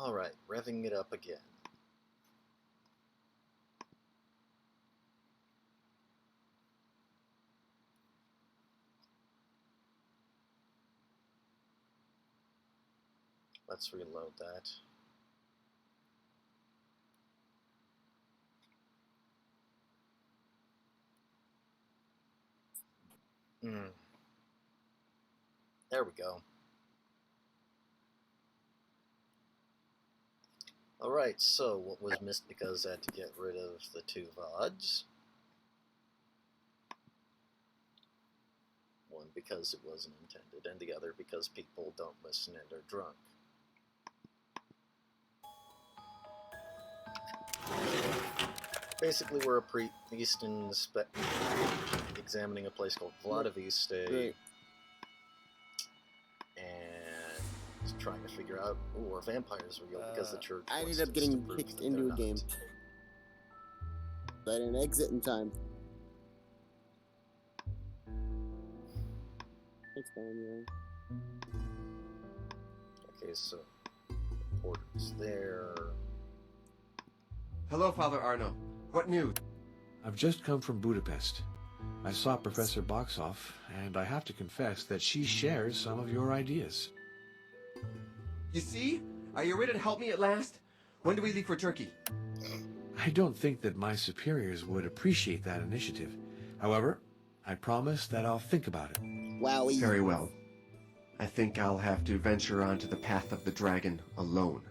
Alright, revving it up again. Let's reload that. There we go. Alright, so what was missed because I had to get rid of the two VODs? One because it wasn't intended, and the other because people don't listen and are drunk. Basically, we're a priest examining a place called Vladiviste, Great. and trying to figure out, are vampires real? Because the church I wants ended up us getting to prove kicked that into they're a game. But I didn't exit in time. Thanks, man. Okay, so porters there. Hello, Father Arno. What news? I've just come from Budapest. I saw Professor Boxoff, and I have to confess that she shares some of your ideas. You see? Are you ready to help me at last? When do we leave for Turkey? I don't think that my superiors would appreciate that initiative. However, I promise that I'll think about it. Wowie. Very well. I think I'll have to venture onto the path of the dragon alone.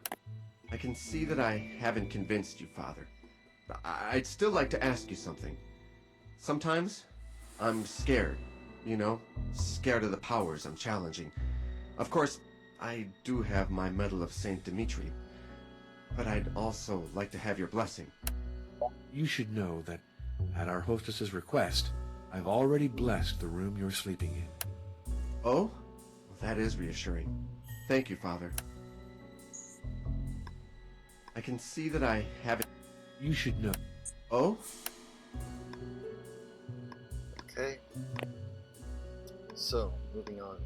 I can see that I haven't convinced you, Father. I'd still like to ask you something. Sometimes, I'm scared, you know? Scared of the powers I'm challenging. Of course, I do have my Medal of St. Dimitri, but I'd also like to have your blessing. You should know that, at our hostess's request, I've already blessed the room you're sleeping in. Oh? Well, that is reassuring. Thank you, Father. I can see that I haven't... You should know. Oh? Okay. So, moving on.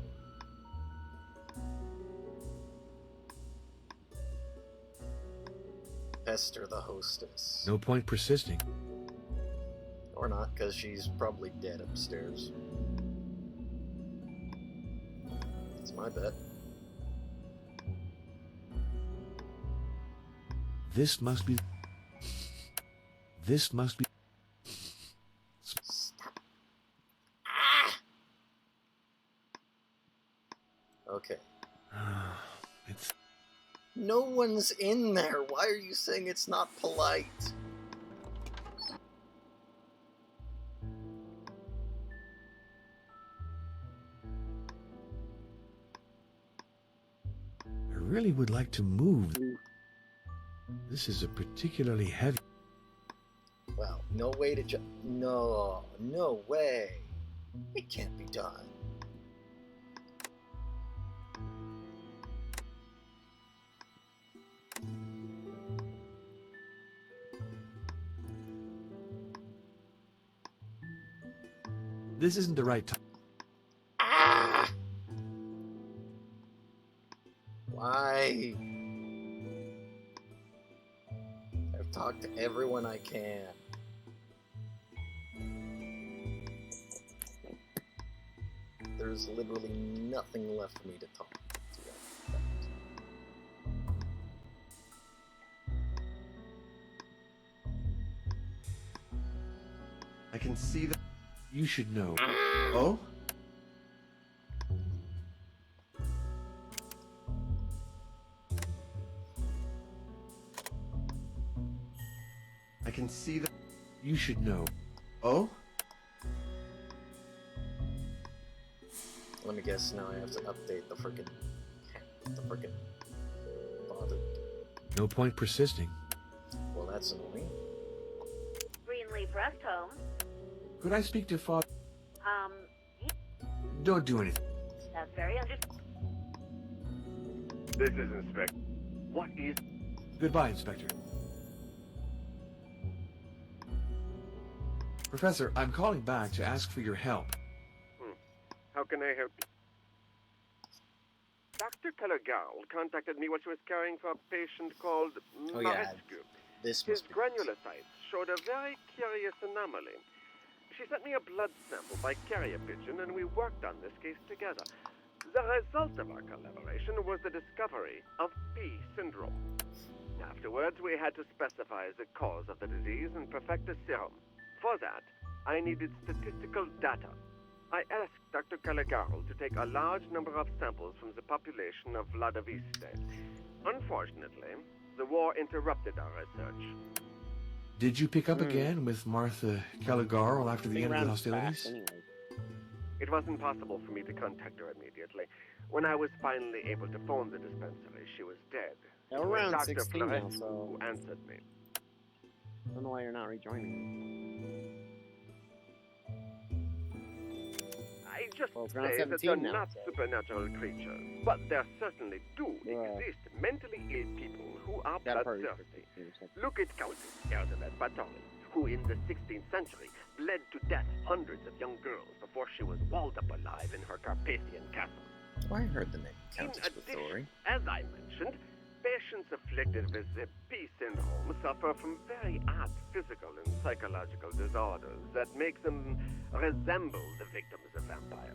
Pester the hostess. No point persisting. Or not, because she's probably dead upstairs. That's my bet. This must be... Stop. Ah! Okay. It's... No one's in there. Why are you saying it's not polite? I really would like to move. This is a particularly heavy... Well, no way to No way. It can't be done. This isn't the right time. Ah! Why? I've talked to everyone I can. There's literally nothing left for me to talk to. I can see that... You should know. Oh? I can see that... You should know. Oh? Let me guess, now I have to update the frickin' bother. No point persisting. Well, that's annoying. Greenleaf Rest Home. Could I speak to Father? Yeah, Don't do anything. that's very This is Inspector. What is... Goodbye, Inspector. Professor, I'm calling back to ask for your help. How can I help you? Doctor Dr. Calagal contacted me while she was caring for a patient called Oh, yeah. Marescu. This His must be granulocytes showed a very curious anomaly. She sent me a blood sample by carrier pigeon, and we worked on this case together. The result of our collaboration was the discovery of P syndrome. Afterwards, we had to specify the cause of the disease and perfect a serum. For that, I needed statistical data. I asked Dr. Calagarl to take a large number of samples from the population of Vladiviste. Unfortunately, the war interrupted our research. Did you pick up again with Martha Caligarl after the Being end of the around hostilities? fast anyway. It was impossible for me to contact her immediately. When I was finally able to phone the dispensary, she was dead. Yeah, It we're was around Dr. 16 now, Florescu so who answered me. I don't know why you're not rejoining. I just Well, it's around say that 17 they're now, not so. supernatural creatures, but there certainly do Yeah. exist mentally ill people who are Got a party for bloodthirsty. 16 seconds. Look at Countess Elizabeth Bathory, who in the 16th century bled to death hundreds of young girls before she was walled up alive in her Carpathian castle. Oh, I heard the name Countess In addition, Bathory. as I mentioned, patients afflicted with the P syndrome suffer from very odd physical and psychological disorders that make them resemble the victims of vampires.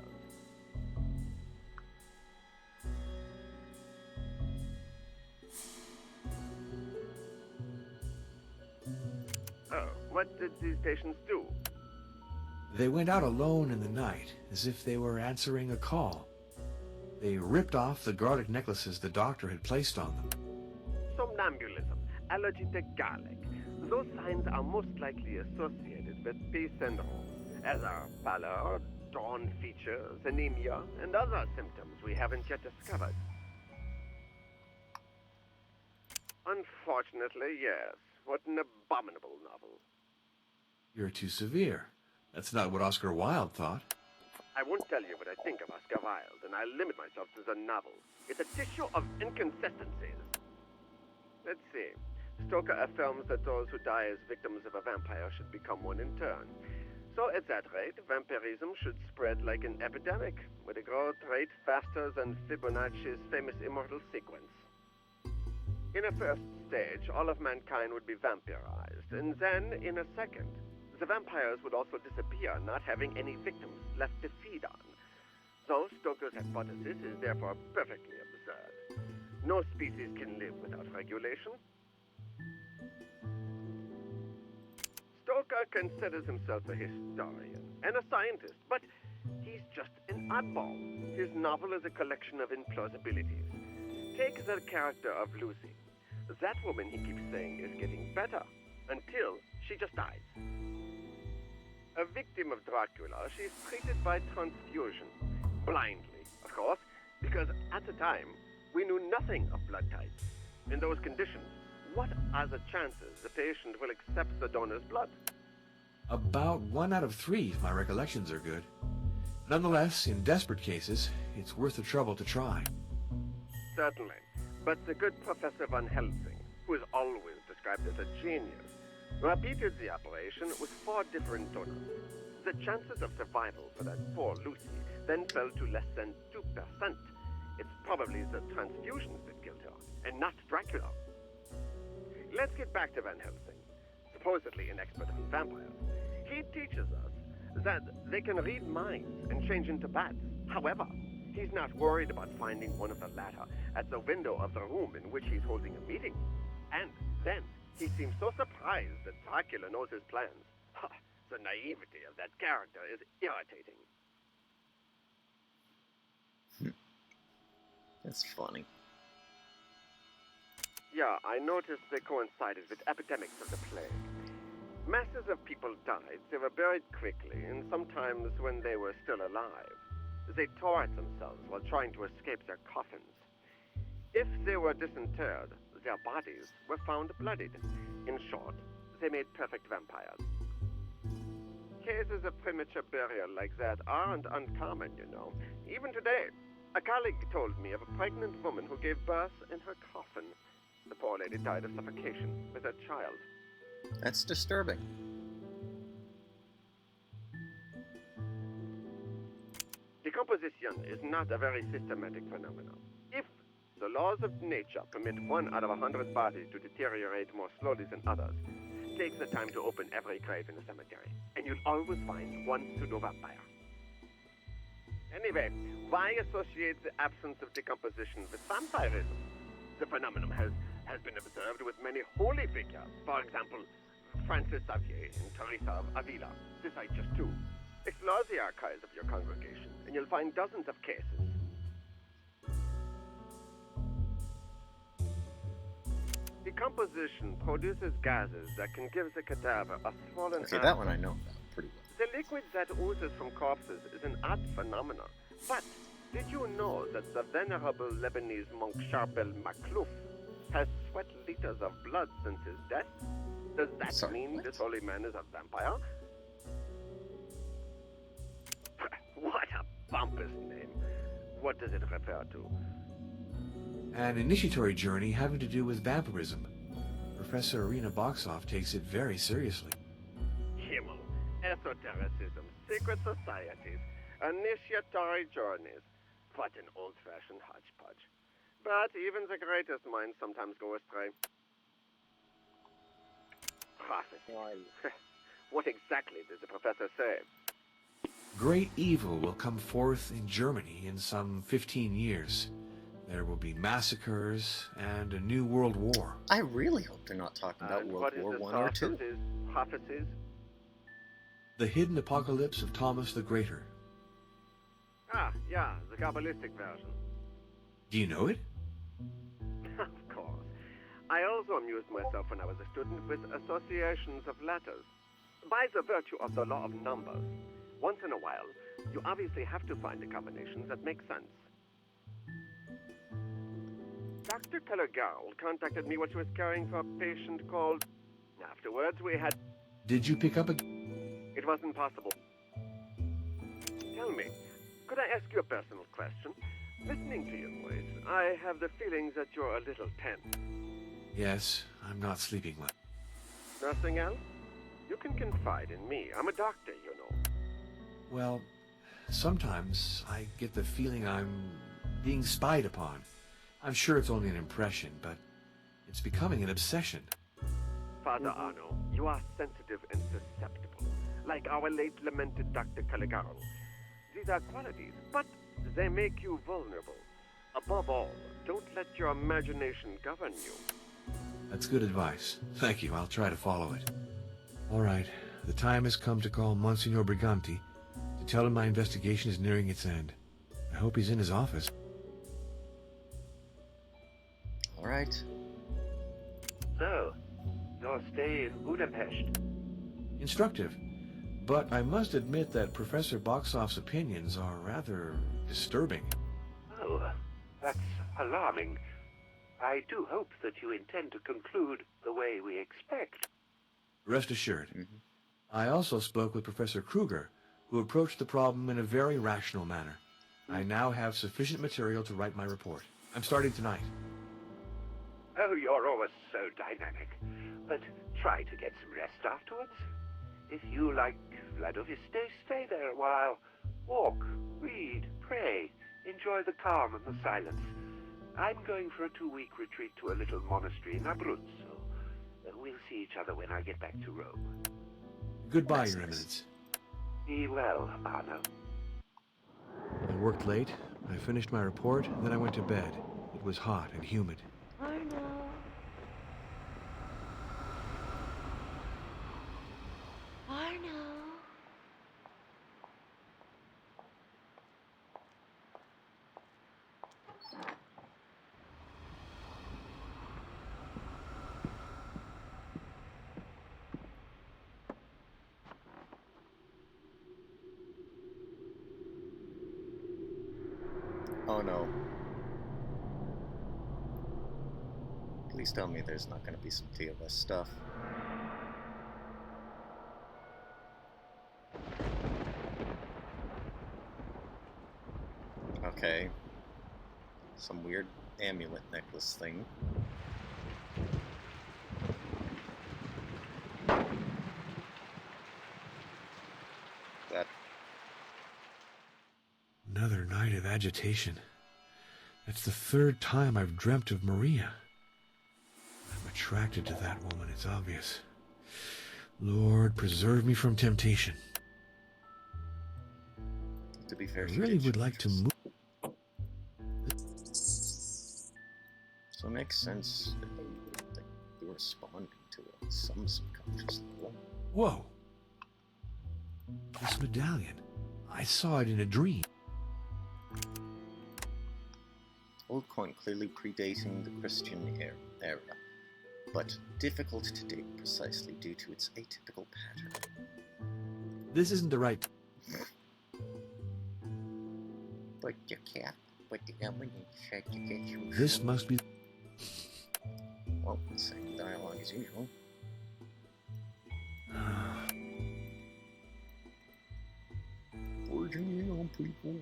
Oh, what did these patients do? They went out alone in the night, as if they were answering a call. They ripped off the garlic necklaces the doctor had placed on them. Somnambulism, allergy to garlic. Those signs are most likely associated with P syndrome, as are pallor, drawn features, anemia, and other symptoms we haven't yet discovered. Unfortunately, yes. What an abominable novel. You're too severe. That's not what Oscar Wilde thought. I won't tell you what I think of Oscar Wilde, and I'll limit myself to the novel. It's a tissue of inconsistencies. Let's see. Stoker affirms that those who die as victims of a vampire should become one in turn. So at that rate, vampirism should spread like an epidemic, with a growth rate faster than Fibonacci's famous immortal sequence. In a first stage, all of mankind would be vampirized, and then, in a second, the vampires would also disappear, not having any victims left to feed on. So Stoker's hypothesis is therefore perfectly absurd. No species can live without regulation. Stoker considers himself a historian and a scientist, but he's just an oddball. His novel is a collection of implausibilities. Take the character of Lucy. That woman, he keeps saying, is getting better, until she just dies. A victim of Dracula, she's treated by transfusion. Blindly, of course, because at the time, we knew nothing of blood types. In those conditions, what are the chances the patient will accept the donor's blood? About 1 out of 3, if my recollections are good. Nonetheless, in desperate cases, it's worth the trouble to try. Certainly. But the good Professor Van Helsing, who is always described as a genius, repeated the operation with 4 different donors. The chances of survival for that poor Lucy then fell to less than 2%. It's probably the transfusions that killed her, and not Dracula. Let's get back to Van Helsing, supposedly an expert on vampires. He teaches us that they can read minds and change into bats. However, he's not worried about finding one of the latter at the window of the room in which he's holding a meeting. And then he seems so surprised that Dracula knows his plans. The naivety of that character is irritating. That's funny. Yeah, I noticed they coincided with epidemics of the plague. Masses of people died, they were buried quickly, and sometimes when they were still alive. They tore at themselves while trying to escape their coffins. If they were disinterred, their bodies were found bloodied. In short, they made perfect vampires. Cases of premature burial like that aren't uncommon, you know. Even today, a colleague told me of a pregnant woman who gave birth in her coffin. The poor lady died of suffocation with her child. That's disturbing. Decomposition is not a very systematic phenomenon. If the laws of nature permit 1 out of 100 bodies to deteriorate more slowly than others. Take the time to open every grave in the cemetery, and you'll always find one pseudo-vampire. Anyway, why associate the absence of decomposition with vampirism? The phenomenon has been observed with many holy figures. For example, Francis Xavier and Teresa of Avila, to cite just 2. Explore the archives of your congregation, and you'll find dozens of cases. Decomposition produces gases that can give the cadaver a swollen Okay, that one I know about pretty well. The liquid that oozes from corpses is an odd phenomenon. But did you know that the venerable Lebanese monk Charbel Maklouf has sweat liters of blood since his death? Does that Sorry, mean what? this holy man is a vampire? What a pompous name. What does it refer to? An initiatory journey having to do with vampirism. Professor Irina Boxoff takes it very seriously. Himmel, esotericism, secret societies, initiatory journeys. What an old-fashioned hodgepodge. But even the greatest minds sometimes go astray. Prophecy. What exactly did the professor say? Great evil will come forth in Germany in some 15 years. There will be massacres and a new world war. I really hope they're not talking about And World what is War the One or source Two. of his prophecies? The hidden apocalypse of Thomas the Greater. Ah, yeah, the Kabbalistic version. Do you know it? Of course. I also amused myself when I was a student with associations of letters. By the virtue of the law of numbers, once in a while, you obviously have to find the combinations that make sense. Dr. Kellergarl contacted me when she was caring for a patient called... Afterwards, we had... Did you pick up a... It wasn't possible. Tell me, could I ask you a personal question? Listening to your voice, I have the feeling that you're a little tense. Yes, I'm not sleeping well. Nothing else? You can confide in me. I'm a doctor, you know. Well, sometimes I get the feeling I'm being spied upon. I'm sure it's only an impression, but it's becoming an obsession. Father Arno, you are sensitive and susceptible, like our late lamented Dr. Caligaro. These are qualities, but they make you vulnerable. Above all, don't let your imagination govern you. That's good advice. Thank you. I'll try to follow it. All right. The time has come to call Monsignor Briganti to tell him my investigation is nearing its end. I hope he's in his office. All right. So, your stay in Budapest. Instructive. But I must admit that Professor Boxoff's opinions are rather disturbing. Oh, that's alarming. I do hope that you intend to conclude the way we expect. Rest assured. Mm-hmm. I also spoke with Professor Kruger, who approached the problem in a very rational manner. I now have sufficient material to write my report. I'm starting tonight. Oh, you're always so dynamic. But try to get some rest afterwards. If you like Vladoviste, stay there a while. Walk, read, pray, enjoy the calm and the silence. I'm going for a 2-week retreat to a little monastery in Abruzzo. We'll see each other when I get back to Rome. Goodbye, That's Your nice. Eminence. Be well, Arno. I worked late. I finished my report, then I went to bed. It was hot and humid. Arno. Arno. Oh no. Please tell me there's not going to be some TOS stuff. Okay. Some weird amulet necklace thing. That... Another night of agitation. That's the third time I've dreamt of Maria. I'm attracted to that woman, it's obvious. Lord, preserve me from temptation. To be I fair, she really did would show like to interest. move. So it makes sense that they were responding to it on some subconscious level. Whoa! This medallion. I saw it in a dream. Old coin clearly predating the Christian era, but difficult to date precisely due to its atypical pattern. This isn't the right. But you can't. But the government said to get you. This must be. Well, same dialogue as usual. Forging in on people.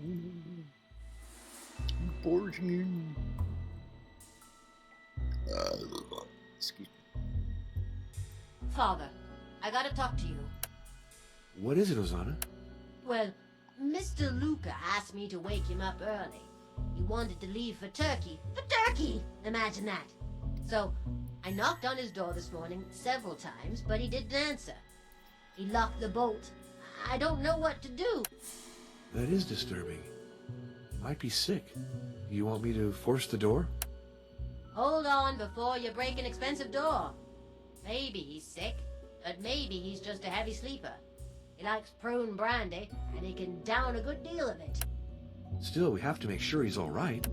Forging in. Excuse me. Father, I gotta talk to you. What is it, Ozana? Well, Mr. Luca asked me to wake him up early. He wanted to leave for Turkey. For Turkey! Imagine that. So, I knocked on his door this morning several times, but he didn't answer. He locked the bolt. I don't know what to do. That is disturbing. He might be sick. You want me to force the door? Hold on before you break an expensive door. Maybe he's sick, but maybe he's just a heavy sleeper. He likes prune brandy, and he can down a good deal of it. Still, we have to make sure he's all right.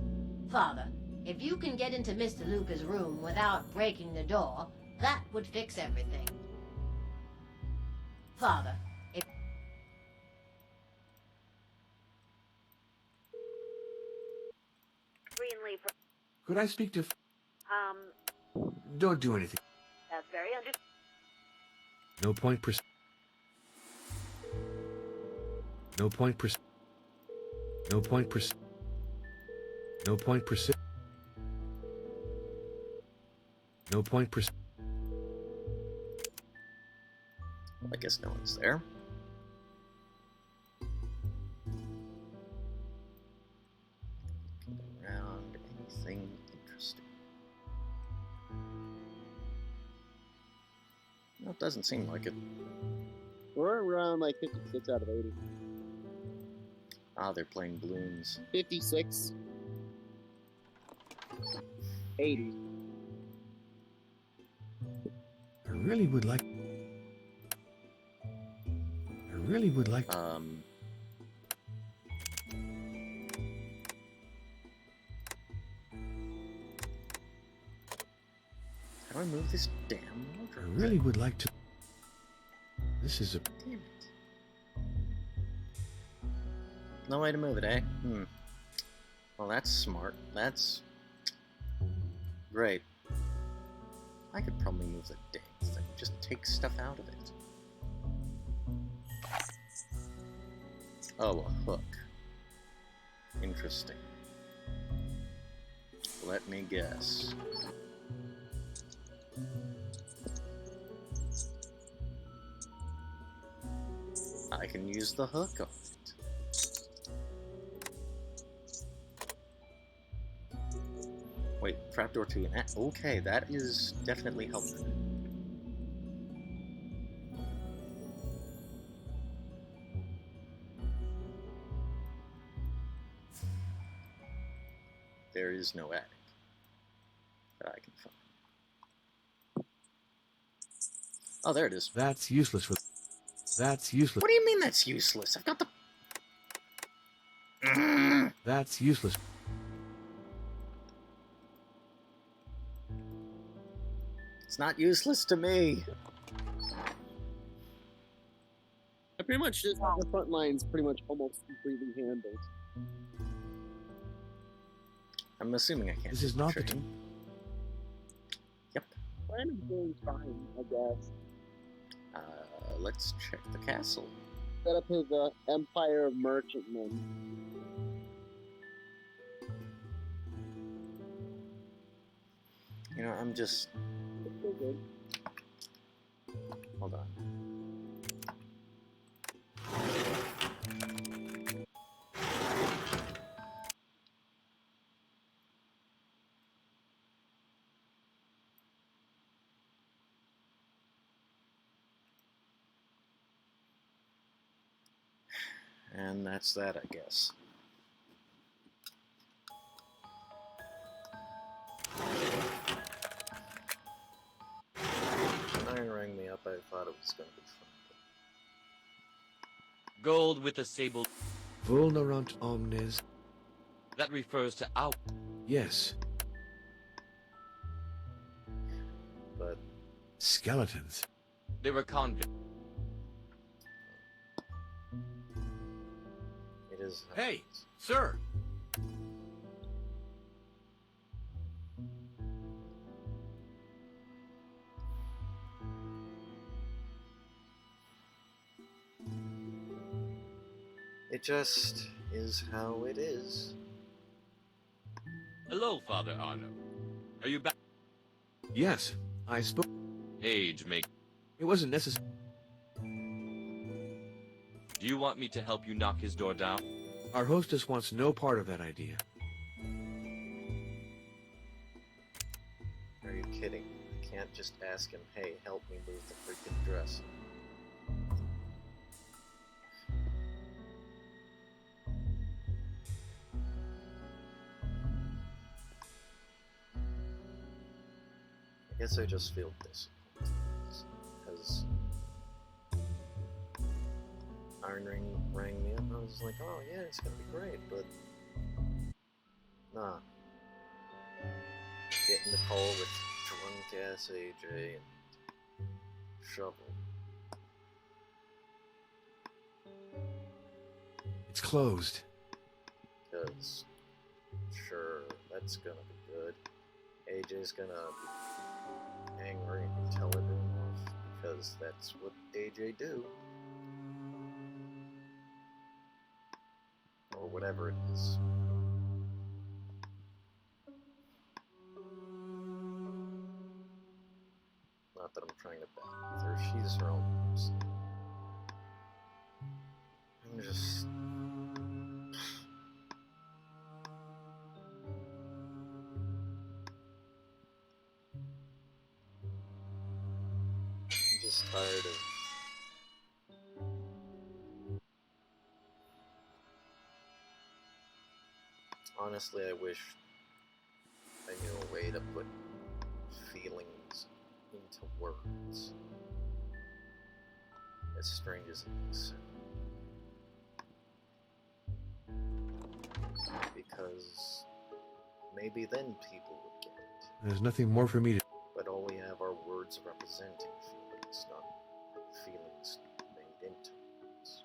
Father, if you can get into Mr. Luca's room without breaking the door, that would fix everything. Father, if... Greenleaf. Could I speak to... Don't do anything. That's very No point per... No point per... No point per... No point per... No point per... Well, I guess no one's there. Looking around, anything interesting? No, it doesn't seem like it. We're around like 56 out of 80. Ah, they're playing balloons. 56. 80. I really would like... How do I move this damn I wardrobe? really would like to... This is a... Damn it. No way to move it, eh? Well, that's smart. That's... great. I could probably move the dang thing. Just take stuff out of it. Oh, a hook. Interesting. Let me guess. I can use the hook on it. Wait, trapdoor to an okay, that is definitely helpful. There is no attic that I can find. Oh, there it is. That's useless for... That's useless. What do you mean that's useless? I've got the... That's useless. It's not useless to me. I pretty much just have the front lines pretty much almost completely handled. I'm assuming I can't. This is not the train. Yep. Plan is doing fine, I guess. Let's check the castle. Set up his Empire of Merchantmen. You know, I'm just... It's still good. Hold on. And that's that, I guess. Iron rang me up, I thought it was going to be fun. Gold with a sable. Vulnerant omnes. That refers to our. Yes. But Skeletons. They were convicts. it is. Hey, sir! It just is how it is. Hello, Father Arno. Are you back? Yes, I spoke. Age make. It wasn't necessary. Do you want me to help you knock his door down? Our hostess wants no part of that idea. Are you kidding? I can't just ask him, hey, help me move the freaking dress. I guess I just feel disappointed because Iron Ring rang me up and I was like, oh yeah, it's gonna be great, but nah. Getting the call with drunk ass AJ and Shovel. It's closed. Because sure, that's gonna be good. AJ's gonna be angry and tell everyone off because that's what AJ do. Or whatever it is. Not that I'm trying to bad with her, she's her own person. I'm just... I'm just tired of... Honestly, I wish I knew a way to put feelings into words. As strange as it may sound. Because maybe then people would get it. There's nothing more for me to. But all we have are words representing feelings, not feelings made into words.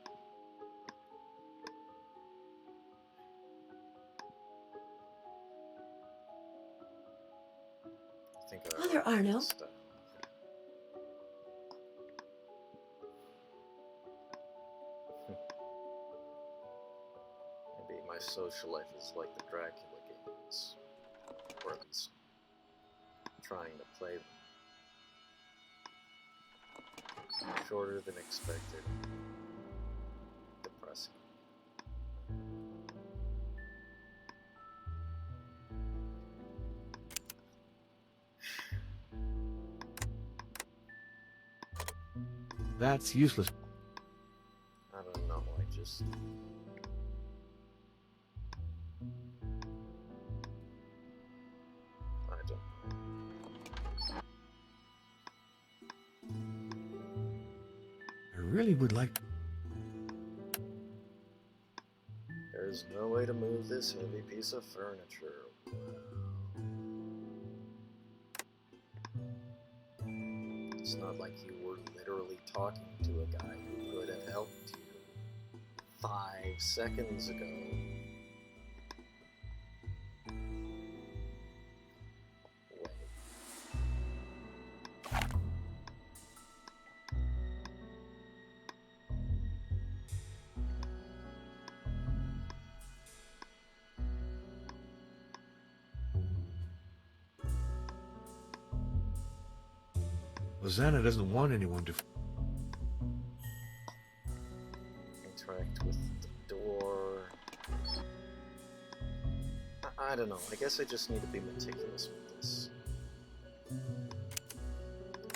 I think I Father Arno? messed up. Maybe my social life is like the Dracula games, or at least trying to play them. Shorter than expected. Depressing. That's useless. I don't know, I just... I don't know. I really would like. There's no way to move this heavy piece of furniture. It's not like you were literally talking to a guy who could have helped you 5 seconds ago. Wait. Hosanna doesn't want anyone to. Interact with the door. I don't know. I guess I just need to be meticulous with this.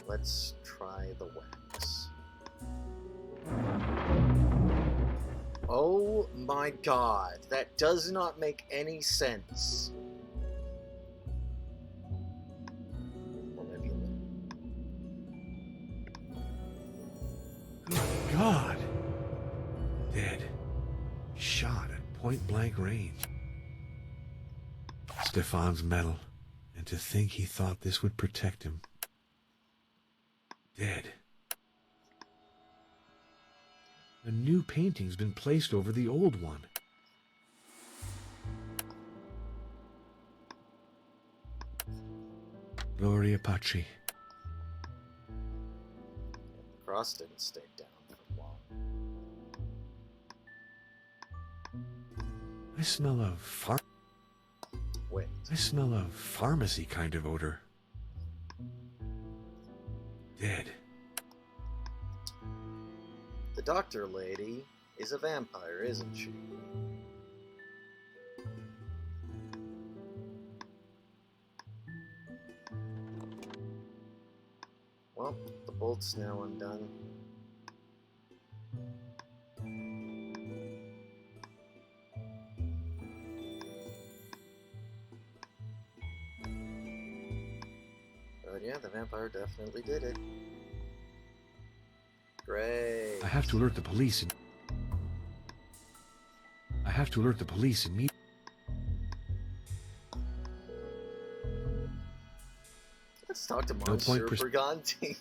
Let's try the wax. Oh my god, that does not make any sense. Well, maybe a little. Good God. Dead. Shot at point-blank range. Stefan's medal. And to think he thought this would protect him. Dead. A new painting's been placed over the old one. Gloria Patri. The cross didn't stay down for long. I smell a Wait. I smell a pharmacy kind of odor. Dead. The doctor lady is a vampire, isn't she? Well, the bolt's now undone. But yeah, the vampire definitely did it. Great. I have to alert the police. Immediately. Let's talk to No Monsieur point Briganti.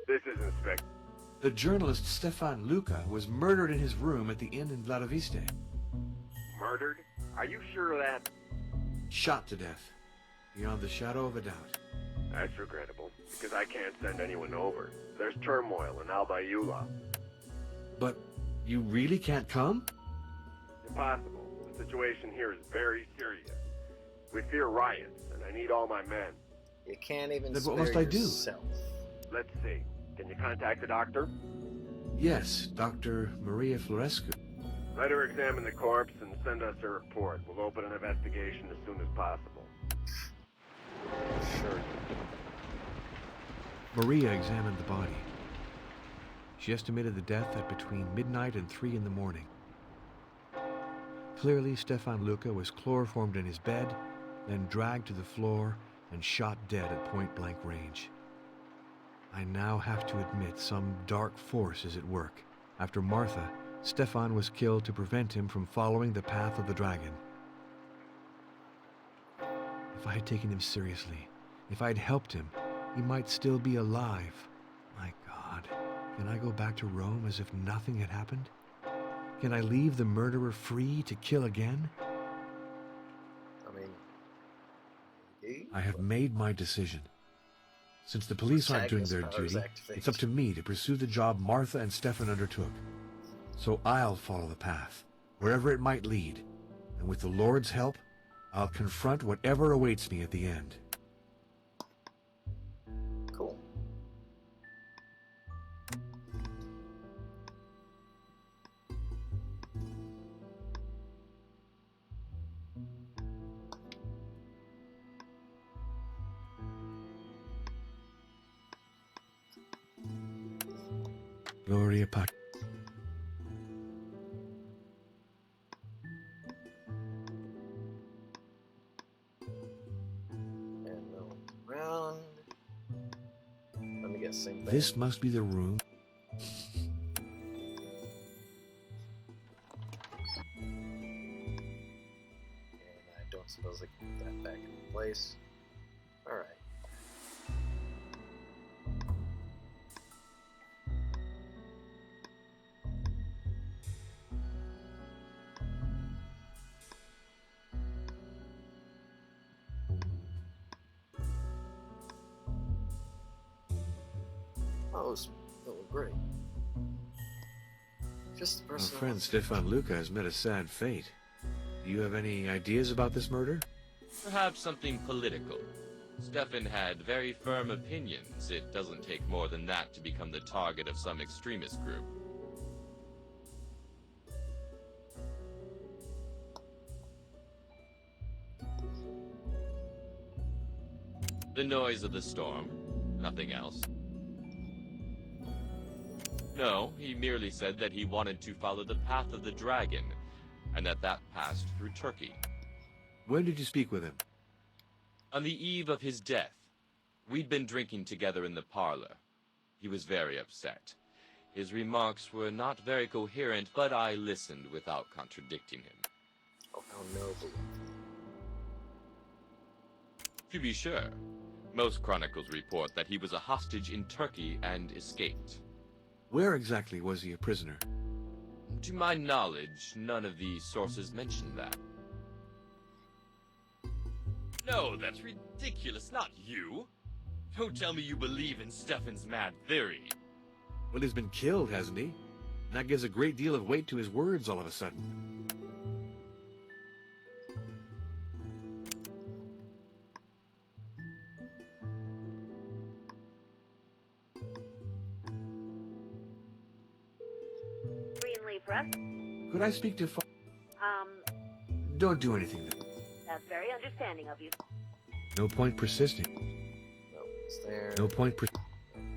This is Inspector. The journalist Stefan Luca was murdered in his room at the inn in Vladiviste. Murdered? Are you sure of that? Shot to death. Beyond the shadow of a doubt. That's regrettable, because I can't send anyone over. There's turmoil in Albayula. But you really can't come? Impossible. The situation here is very serious. We fear riots, and I need all my men. You can't even Then spare what must I do? yourself. Let's see. Can you contact the doctor? Yes, Dr. Maria Florescu. Let her examine the corpse and send us a report. We'll open an investigation as soon as possible. Sure. Maria examined the body. She estimated the death at between midnight and 3 in the morning. Clearly, Stefan Luca was chloroformed in his bed, then dragged to the floor and shot dead at point-blank range. I now have to admit some dark force is at work. After Martha, Stefan was killed to prevent him from following the path of the dragon. If I had taken him seriously, if I had helped him, he might still be alive. My God, can I go back to Rome as if nothing had happened? Can I leave the murderer free to kill again? I mean, maybe. I have made my decision. Since the police aren't doing their Protagonist powers duty, activate. it's up to me to pursue the job Martha and Stefan undertook. So I'll follow the path, wherever it might lead, and with the Lord's help, I'll confront whatever awaits me at the end. Cool. Gloria Patri. And no round. Let me guess, same thing. This must be the room. And I don't suppose I can put that back in place. Alright. Oh, great. Just the Our person. friend Stefan Luca has met a sad fate. Do you have any ideas about this murder? Perhaps something political. Stefan had very firm opinions. It doesn't take more than that to become the target of some extremist group. The noise of the storm. Nothing else. No, he merely said that he wanted to follow the path of the dragon, and that passed through Turkey. When did you speak with him? On the eve of his death, we'd been drinking together in the parlor. He was very upset. His remarks were not very coherent, but I listened without contradicting him. Oh, how noble. To be sure, most chronicles report that he was a hostage in Turkey and escaped. Where exactly was he a prisoner? To my knowledge, none of these sources mention that. No, that's ridiculous, not you. Don't tell me you believe in Stefan's mad theory. Well, he's been killed, hasn't he? And that gives a great deal of weight to his words all of a sudden. Green leaf rest. Could I speak to Um, Don't do anything. that's very understanding of you. No point persisting. No, it's there. No point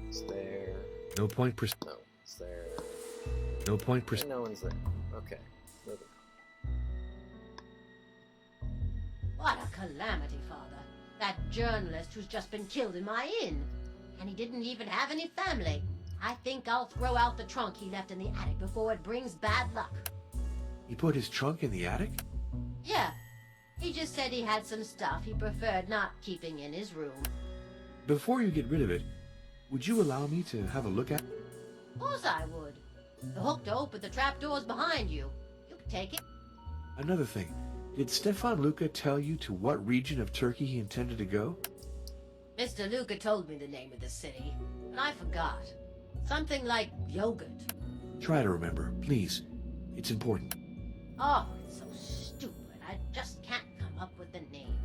It's there. No point No, it's there. No point And no one's there. Okay. Moving What a calamity, Father. That journalist who's just been killed in my inn. And he didn't even have any family. I think I'll throw out the trunk he left in the attic before it brings bad luck. He put his trunk in the attic? Yeah. He just said he had some stuff he preferred not keeping in his room. Before you get rid of it, would you allow me to have a look at it? Of course I would. The hook to open the trapdoor's behind you. You can take it. Another thing, did Stefan Luca tell you to what region of Turkey he intended to go? Mr. Luca told me the name of the city, and I forgot. Something like yogurt. Try to remember, please. It's important. Oh, it's so stupid. I just can't come up with the name.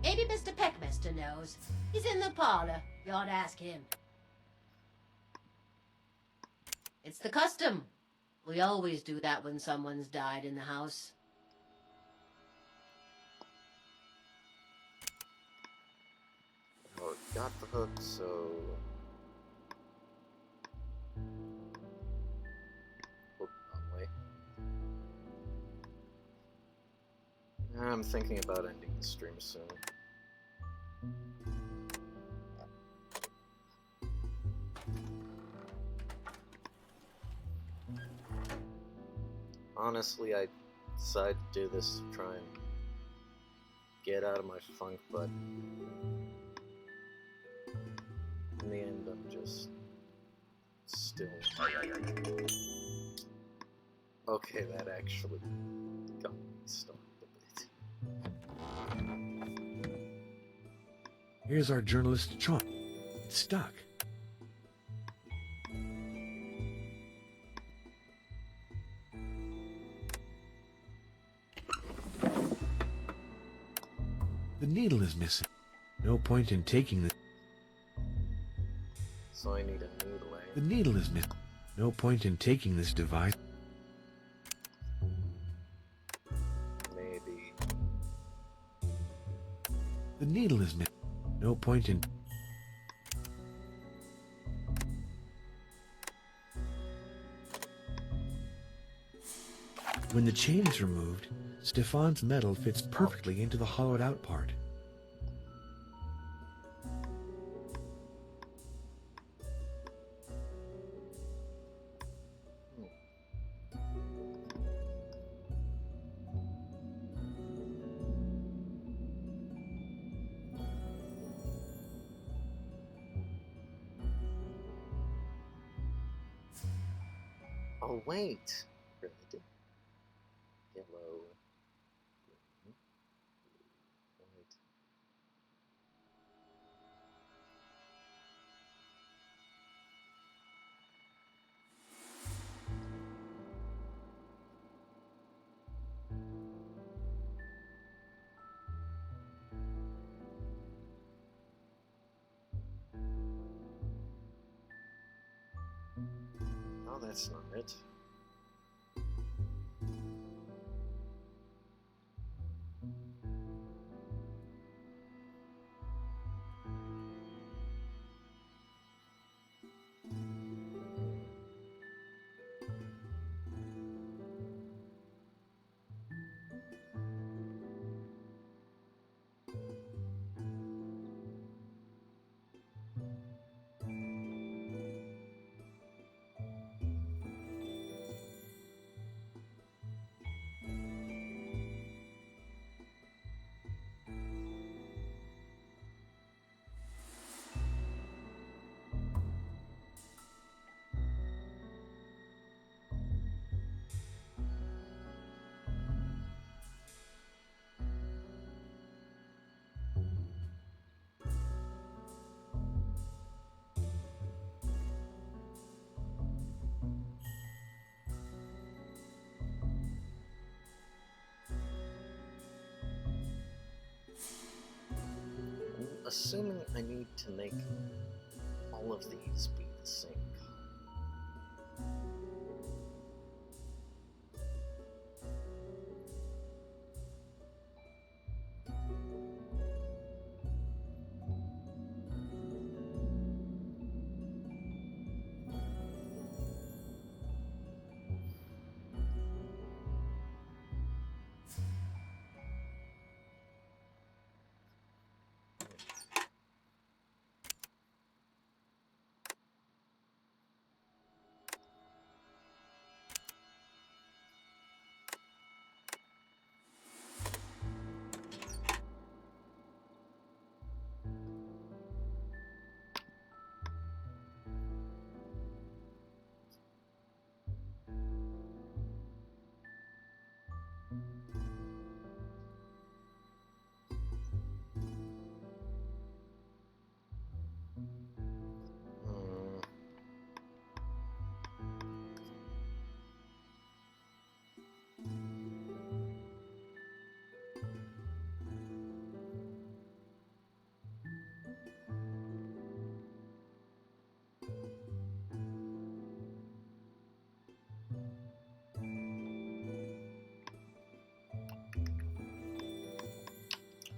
Maybe Mr. Peckmaster knows. He's in the parlor. You ought to ask him. It's the custom. We always do that when someone's died in the house. on. Oh, got the hook, so... Oh, wrong way. I'm thinking about ending the stream soon. Honestly, I decided to do this to try and get out of my funk, but in the end, I'm just still... Okay, that actually got me started a bit. Here's our journalist's trunk. It's stuck. The needle is missing. No point in taking the... So I need a needle, eh? The needle is missing. No point in taking this device. Maybe. The needle is missing. No point in... When the chain is removed, Stefan's metal fits perfectly into the hollowed out part. Oh, wait! Really did. Yellow. Green. White. Oh, that's not it. assuming I need to make all of these be the same color.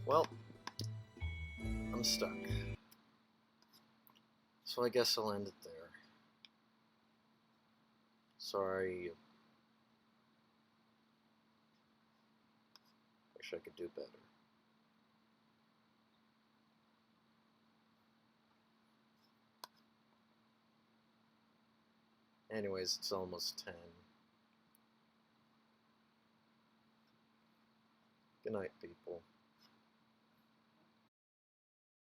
Well, I'm stuck. So I guess I'll end it there. Sorry. Wish I could do better. Anyways, it's almost 10. Good night, people.